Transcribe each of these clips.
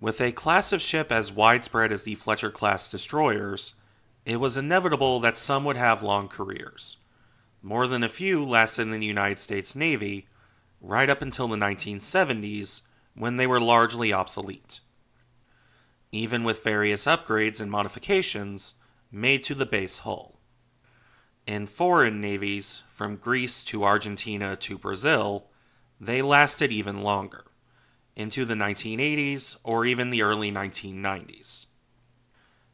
With a class of ship as widespread as the Fletcher-class destroyers, it was inevitable that some would have long careers. More than a few lasted in the United States Navy, right up until the 1970s, when they were largely obsolete. Even with various upgrades and modifications made to the base hull. In foreign navies, from Greece to Argentina to Brazil, they lasted even longer, into the 1980s or even the early 1990s.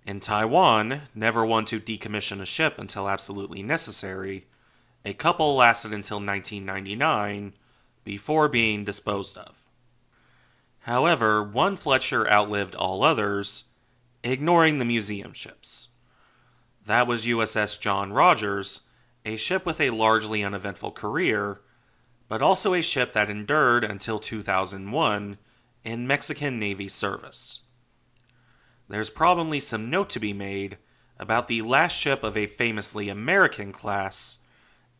In Taiwan, never one to decommission a ship until absolutely necessary, a couple lasted until 1999 before being disposed of. However, one Fletcher outlived all others, ignoring the museum ships. That was USS John Rodgers, a ship with a largely uneventful career, but also a ship that endured until 2001 in Mexican Navy service. There's probably some note to be made about the last ship of a famously American class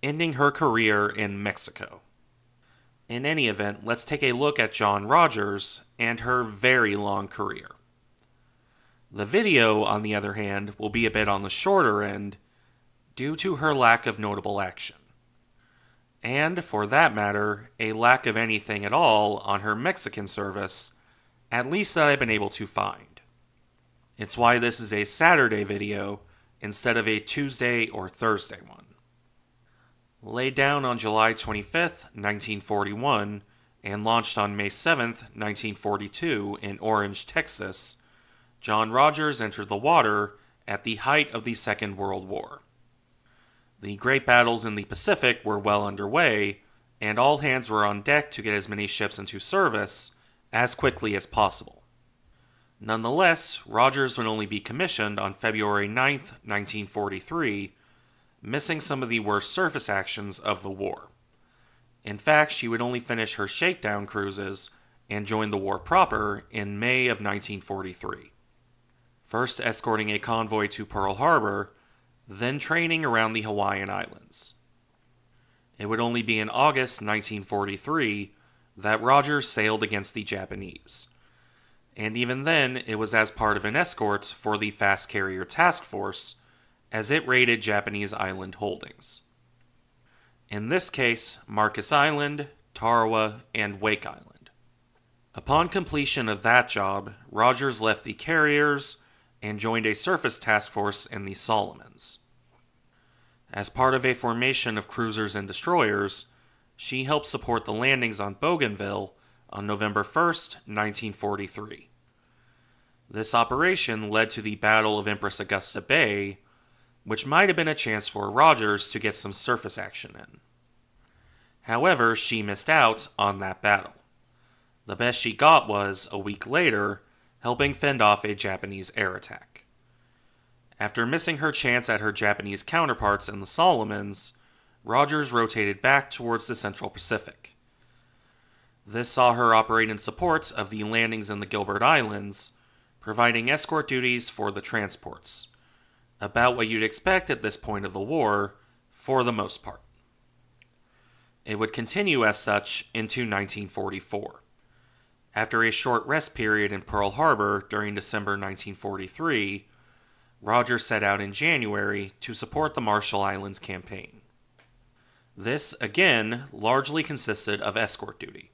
ending her career in Mexico. In any event, let's take a look at John Rodgers and her very long career. The video, on the other hand, will be a bit on the shorter end due to her lack of notable action. And, for that matter, a lack of anything at all on her Mexican service, at least that I've been able to find. It's why this is a Saturday video instead of a Tuesday or Thursday one. Laid down on July 25, 1941, and launched on May 7, 1942 in Orange, Texas, John Rodgers entered the water at the height of the Second World War. The great battles in the Pacific were well underway, and all hands were on deck to get as many ships into service as quickly as possible. Nonetheless, Rodgers would only be commissioned on February 9, 1943, missing some of the worst surface actions of the war. In fact, she would only finish her shakedown cruises and join the war proper in May of 1943. First escorting a convoy to Pearl Harbor, then training around the Hawaiian Islands. It would only be in August 1943 that Rodgers sailed against the Japanese. And even then, it was as part of an escort for the Fast Carrier Task Force, as it raided Japanese island holdings. In this case, Marcus Island, Tarawa, and Wake Island. Upon completion of that job, Rodgers left the carriers and joined a surface task force in the Solomons. As part of a formation of cruisers and destroyers, she helped support the landings on Bougainville on November 1st, 1943. This operation led to the Battle of Empress Augusta Bay, which might have been a chance for Rodgers to get some surface action in. However, she missed out on that battle. The best she got was, a week later, helping fend off a Japanese air attack. After missing her chance at her Japanese counterparts in the Solomons, Rodgers rotated back towards the Central Pacific. This saw her operate in support of the landings in the Gilbert Islands, providing escort duties for the transports. About what you'd expect at this point of the war, for the most part. It would continue as such into 1944. After a short rest period in Pearl Harbor during December 1943, Rodgers set out in January to support the Marshall Islands campaign. This, again, largely consisted of escort duty.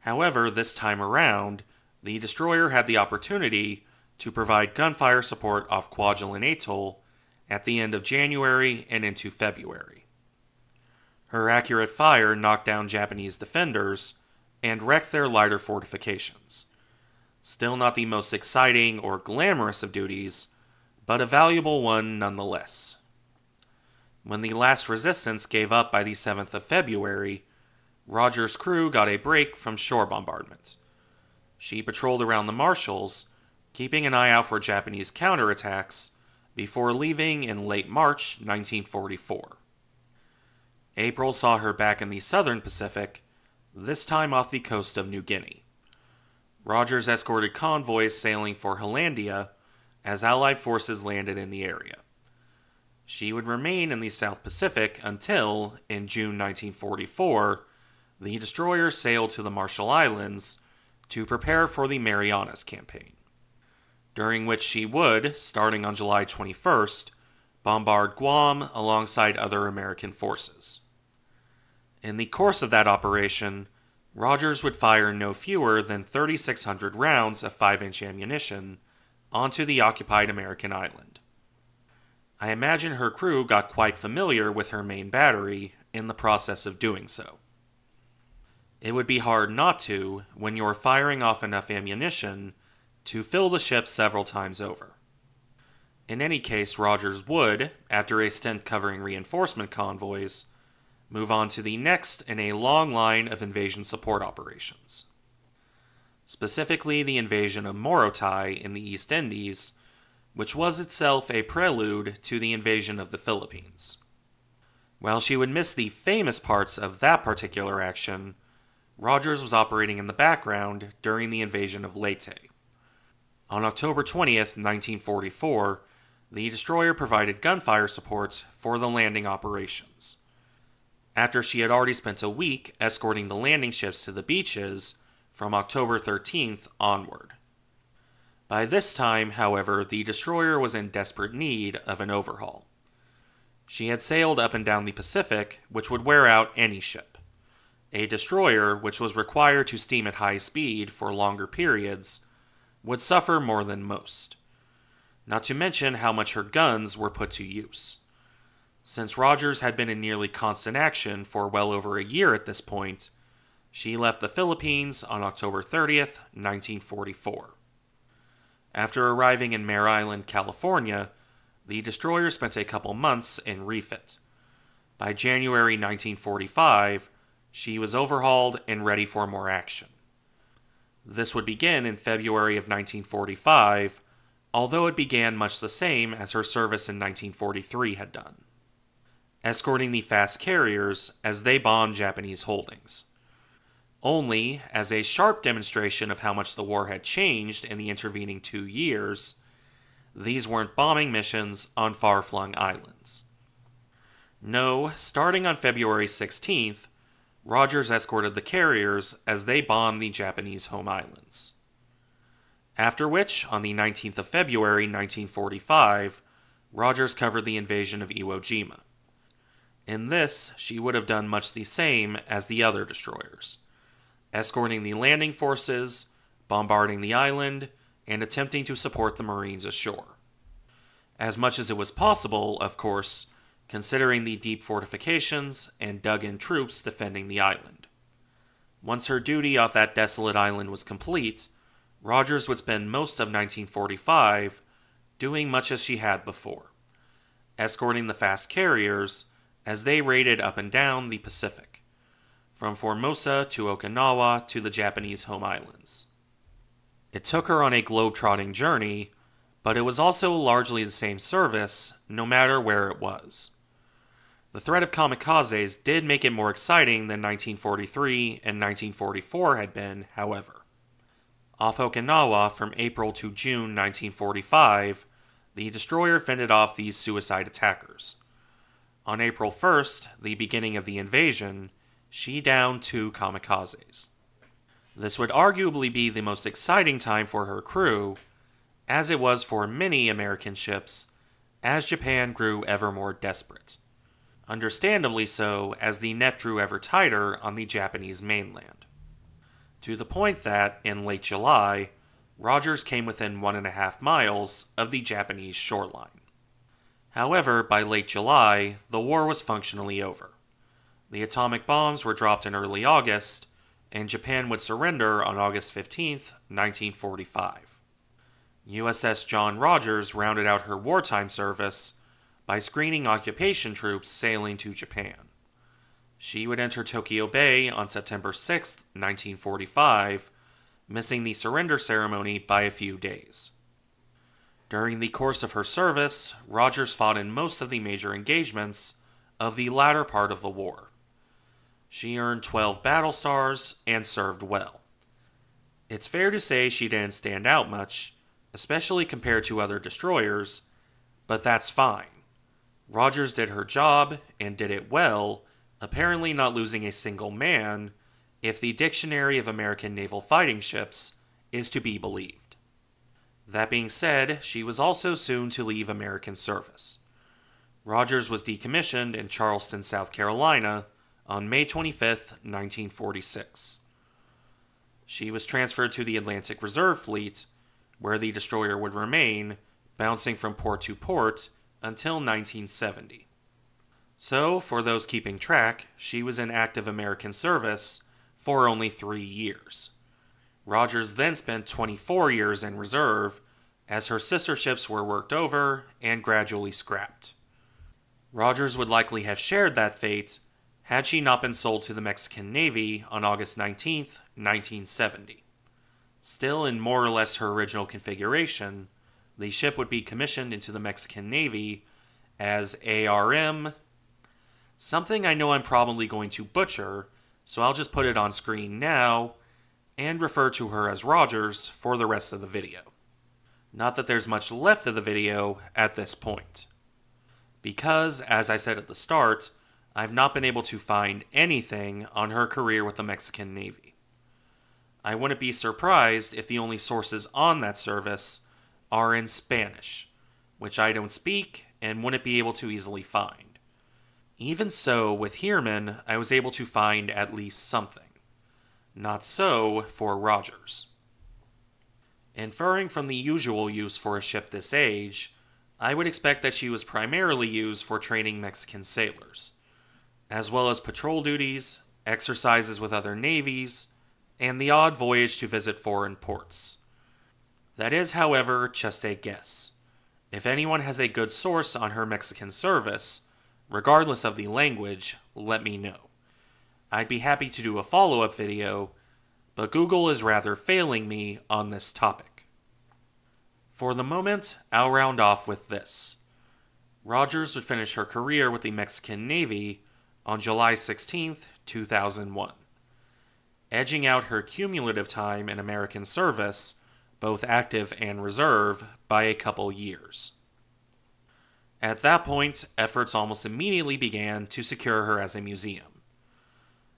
However, this time around, the destroyer had the opportunity to provide gunfire support off Kwajalein Atoll at the end of January and into February. Her accurate fire knocked down Japanese defenders and wrecked their lighter fortifications. Still not the most exciting or glamorous of duties, but a valuable one nonetheless. When the last resistance gave up by the 7th of February, Rodgers' crew got a break from shore bombardment. She patrolled around the Marshalls, keeping an eye out for Japanese counterattacks, before leaving in late March 1944. April saw her back in the southern Pacific, this time off the coast of New Guinea. Rodgers escorted convoys sailing for Hollandia as Allied forces landed in the area. She would remain in the South Pacific until, in June 1944, the destroyer sailed to the Marshall Islands to prepare for the Marianas Campaign, during which she would, starting on July 21st, bombard Guam alongside other American forces. In the course of that operation, Rodgers would fire no fewer than 3,600 rounds of 5-inch ammunition onto the occupied American island. I imagine her crew got quite familiar with her main battery in the process of doing so. It would be hard not to when you're firing off enough ammunition to fill the ship several times over. In any case, Rodgers would, after a stint covering reinforcement convoys, move on to the next in a long line of invasion support operations. Specifically, the invasion of Morotai in the East Indies, which was itself a prelude to the invasion of the Philippines. While she would miss the famous parts of that particular action, Rodgers was operating in the background during the invasion of Leyte. On October 20th, 1944, the destroyer provided gunfire support for the landing operations. After she had already spent a week escorting the landing ships to the beaches from October 13th onward. By this time, however, the destroyer was in desperate need of an overhaul. She had sailed up and down the Pacific, which would wear out any ship. A destroyer, which was required to steam at high speed for longer periods, would suffer more than most. Not to mention how much her guns were put to use. Since Rodgers had been in nearly constant action for well over a year at this point, she left the Philippines on October 30th, 1944. After arriving in Mare Island, California, the destroyer spent a couple months in refit. By January 1945, she was overhauled and ready for more action. This would begin in February of 1945, although it began much the same as her service in 1943 had done, escorting the fast carriers as they bombed Japanese holdings. Only, as a sharp demonstration of how much the war had changed in the intervening 2 years, these weren't bombing missions on far-flung islands. No, starting on February 16th, Rodgers escorted the carriers as they bombed the Japanese home islands. After which, on the 19th of February 1945, Rodgers covered the invasion of Iwo Jima. In this, she would have done much the same as the other destroyers, escorting the landing forces, bombarding the island, and attempting to support the Marines ashore. As much as it was possible, of course, considering the deep fortifications and dug-in troops defending the island. Once her duty off that desolate island was complete, Rodgers would spend most of 1945 doing much as she had before, escorting the fast carriers as they raided up and down the Pacific, from Formosa to Okinawa to the Japanese home islands. It took her on a globe-trotting journey, but it was also largely the same service, no matter where it was. The threat of kamikazes did make it more exciting than 1943 and 1944 had been, however. Off Okinawa from April to June 1945, the destroyer fended off these suicide attackers. On April 1st, the beginning of the invasion, she downed 2 kamikazes. This would arguably be the most exciting time for her crew, as it was for many American ships, as Japan grew ever more desperate. Understandably so, as the net drew ever tighter on the Japanese mainland. To the point that, in late July, Rodgers came within 1.5 miles of the Japanese shoreline. However, by late July, the war was functionally over. The atomic bombs were dropped in early August, and Japan would surrender on August 15th, 1945. USS John Rodgers rounded out her wartime service by screening occupation troops sailing to Japan. She would enter Tokyo Bay on September 6, 1945, missing the surrender ceremony by a few days. During the course of her service, Rodgers fought in most of the major engagements of the latter part of the war. She earned 12 battle stars and served well. It's fair to say she didn't stand out much, especially compared to other destroyers, but that's fine. Rodgers did her job, and did it well, apparently not losing a single man, if the Dictionary of American Naval Fighting Ships is to be believed. That being said, she was also soon to leave American service. Rodgers was decommissioned in Charleston, South Carolina on May 25, 1946. She was transferred to the Atlantic Reserve Fleet, where the destroyer would remain, bouncing from port to port until 1970. So, for those keeping track, she was in active American service for only 3 years. Rodgers then spent 24 years in reserve, as her sister ships were worked over and gradually scrapped. Rodgers would likely have shared that fate had she not been sold to the Mexican Navy on August 19, 1970. Still in more or less her original configuration, the ship would be commissioned into the Mexican Navy as ARM, something I know I'm probably going to butcher, so I'll just put it on screen now and refer to her as Rodgers for the rest of the video. Not that there's much left of the video at this point, because, as I said at the start, I've not been able to find anything on her career with the Mexican Navy. I wouldn't be surprised if the only sources on that service are in Spanish, which I don't speak and wouldn't be able to easily find. Even so, with Heermann, I was able to find at least something. Not so for Rodgers. Inferring from the usual use for a ship this age, I would expect that she was primarily used for training Mexican sailors, as well as patrol duties, exercises with other navies, and the odd voyage to visit foreign ports. That is, however, just a guess. If anyone has a good source on her Mexican service, regardless of the language, let me know. I'd be happy to do a follow-up video, but Google is rather failing me on this topic. For the moment, I'll round off with this. Rodgers would finish her career with the Mexican Navy on July 16, 2001, edging out her cumulative time in American service, both active and reserve, by a couple years. At that point, efforts almost immediately began to secure her as a museum.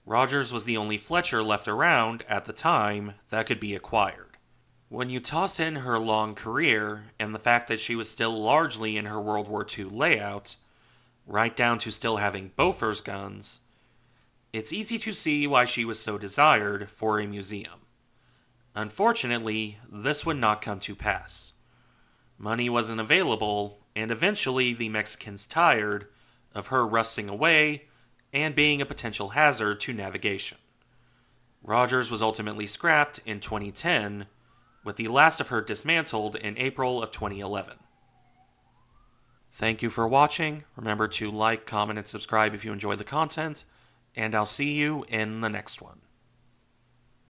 Rodgers was the only Fletcher left around at the time that could be acquired. When you toss in her long career and the fact that she was still largely in her World War II layout, right down to still having Bofors guns, it's easy to see why she was so desired for a museum. Unfortunately, this would not come to pass. Money wasn't available, and eventually the Mexicans tired of her rusting away and being a potential hazard to navigation. Rodgers was ultimately scrapped in 2010, with the last of her dismantled in April of 2011. Thank you for watching. Remember to like, comment, and subscribe if you enjoyed the content, and I'll see you in the next one.